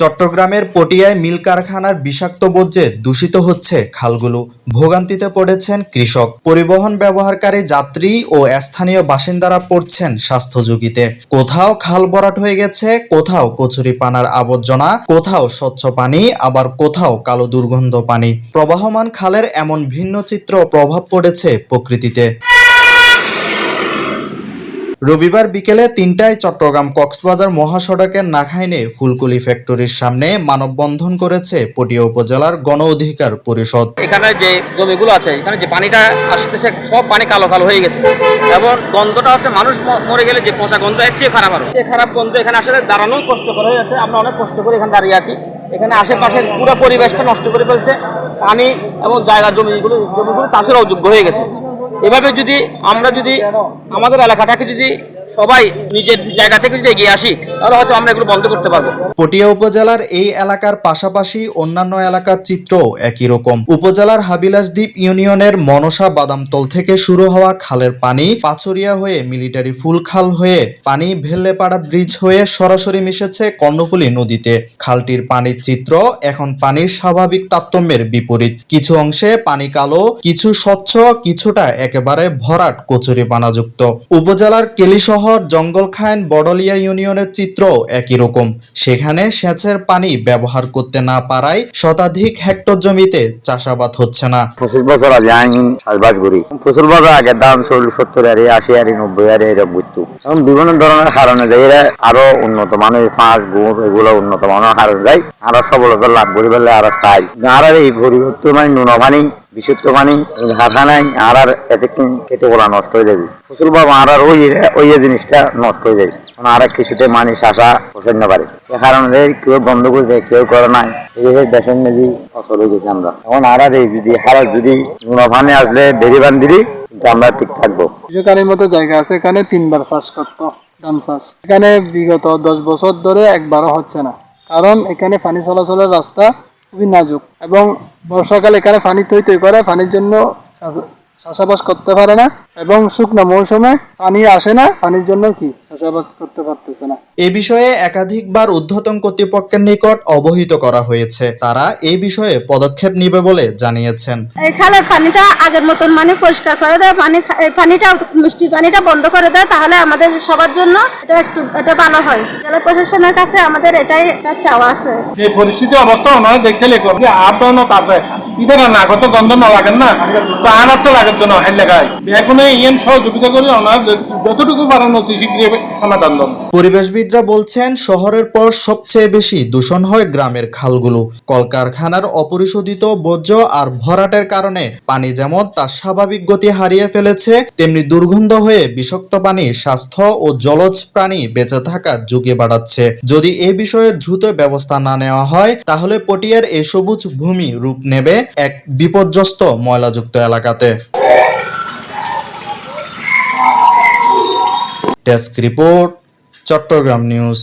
চট্টগ্রামের পটিয়ায় মিল কারখানার বিষাক্ত বর্জ্যে দূষিত হচ্ছে খালগুলো। ভোগান্তিতে পড়েছেন কৃষক, পরিবহন ব্যবহারকারী যাত্রী ও স্থানীয় বাসিন্দারা পড়ছেন স্বাস্থ্য ঝুঁকিতে। কোথাও খাল ভরাট হয়ে গেছে, কোথাও কচুরিপানার আবর্জনা, কোথাও স্বচ্ছ পানি, আবার কোথাও কালো দুর্গন্ধ পানি। প্রবাহমান খালের এমন ভিন্ন চিত্র প্রভাব পড়েছে প্রকৃতিতে। রবিবার বিকেলে ৩টায় চট্টগ্রাম কক্সবাজার মহাসড়কের নাখাইনে ফুলকলি ফ্যাক্টরির সামনে মানববন্ধন করেছে পটিয়া উপজেলার গণ অধিকার পরিষদ। এখানে যে জমিগুলো আছে, এখানে যে পানিটা আসতেছে সব পানি কালো কালো হয়ে গেছে এবং গন্ধটা হচ্ছে মানুষ মরে গেলে যে পচা গন্ধ এর চেয়ে খারাপ, খারাপ গন্ধ। এখানে আসলে দাঁড়ানো কষ্টকর হয়ে যাচ্ছে। আমরা অনেক কষ্ট করে এখানে দাঁড়িয়ে আছি। এখানে আশেপাশের পুরো পরিবেশটা নষ্ট করে ফেলছে পানি এবং জায়গা জমিগুলো চাষের অযোগ্য হয়ে গেছে। এভাবে যদি আমরা আমাদের এলাকাটাকে যদি সবাই নিজের জায়গা থেকে যদি এগিয়ে আসি, তাহলে হয়তো আমরা এগুলো বন্ধ করতে পারবো। পটিয়া উপজেলার এই এলাকার পাশাপাশি অন্যান্য এলাকার চিত্র একই রকম। উপজেলার হাবিলাসদ্বীপ ইউনিয়নের মনসা বাদামতল থেকে শুরু হওয়া খালের পানি পাচুরিয়া হয়ে মিলিটারি ফুলখাল হয়ে পানি ভেল্লেপাড়া ব্রিজ হয়ে সরাসরি মিশেছে কর্ণফুলী নদীতে। খালটির পানির চিত্র এখন পানির স্বাভাবিক তারতম্যের বিপরীত। কিছু অংশে পানি কালো, কিছু স্বচ্ছ, কিছুটা একেবারে ভরাট কচুরিপানাযুক্ত। উপজেলার কেলিশহর জঙ্গলখান বড়লিয়া ইউনিয়নের চিত্র একই রকম। সেখানে সেচের পানি ব্যবহার করতে না পারায় শতাধিক হেক্টর জমিতে চাষাবাদ হচ্ছে না। 25 বছর আগে আমি চাষবাস করি। ফসল বাজার আগের দাম 70 আর 80 আর 90 আর এরকম বুঝতো। এখন বিভিন্ন ধরনের কারণে যায় এরা আরো উন্নত মানের ফাঁস গুড় এগুলো উন্নত মানের কারণে যায় আরো সফলতা লাভ করি বলে আর চাই। আর এই পরিবর্তন মানে নুন পানি বিশুদ্ধ পানি হাঁটা নাই আর এতে খেতে বলা নষ্ট হয়ে যাবে। ফসল বাবা আর ওই জিনিসটা নষ্ট হয়ে যায়। আর কিছুতে মানুষ আসা পছন্দ পারে, এ কারণে কেউ বন্ধ করে দেয়, কেউ করে নাই। এই দেশের নদী ফসল হয়ে গেছে। আমরা এখন আর এই যদি হারা যদি নুন পানি আসলে দেরি বান দিলি কিন্তু আমরা ঠিক থাকবো। কৃষকারের মতো জায়গা আছে, এখানে 3বার চাষ করতো ধান চাষ। এখানে বিগত 10 বছর ধরে একবারও হচ্ছে না, কারণ এখানে পানি চলাচলের রাস্তা খুবই নাজুক এবং বর্ষাকালে এখানে পানি তৈ করে, পানির জন্য চাষাবাদ করতে পারে না এবং শুকনো মৌসুমে পানি আসে না, পানির জন্য চাষাবাদ করতে পারতেছে না। এ বিষয়ে একাধিকবার ঊর্ধ্বতন কর্তৃপক্ষের নিকট অবহিত করা হয়েছে। তারা এই বিষয়ে পদক্ষেপ নেবে বলে জানিয়েছেন। এই খালের পানিটা আগের মতন মানে পরিষ্কার করে দেয়, পানিটা মিষ্টি পানিটা বন্ধ করে দেয়, তাহলে আমাদের সবার জন্য এটা ভালো হয়। জেলা প্রশাসনের কাছে আমাদের এটাই চাওয়া আছে। যে পরিস্থিতি অবস্থা ওনারা দেখতে লেখো যে আপনার কাছে ইধার না কত গন্ধ না লাগেন না, তো আনার তো লাগেন তো না এলাকায় এখন ইয়েন সহযোগিতা করে ওনার যতটুকু পারেন অতি শীঘ্রই সমাধান দেন। পরিবেশবিদরা বলছেন শহরের পর সবচেয়ে বেশি দূষণ হয় গ্রামের খালগুলো। কলকারখানার অপরিশোধিত বর্জ্য আর ভরাটের কারণে পানি যেমন তার স্বাভাবিক গতি হারিয়ে ফেলেছে, তেমনি দুর্গন্ধ হয়ে বিষাক্ত পানি স্বাস্থ্য ও জলজ প্রাণী বেঁচে থাকার ঝুঁকি বাড়াচ্ছে। যদি এ বিষয়ে দ্রুত ব্যবস্থা না নেওয়া হয়, তাহলে পটিয়ার এই সবুজ ভূমি রূপ নেবে এক বিপর্যস্ত ময়লাযুক্ত এলাকাতে। Desk report, Chattogram news.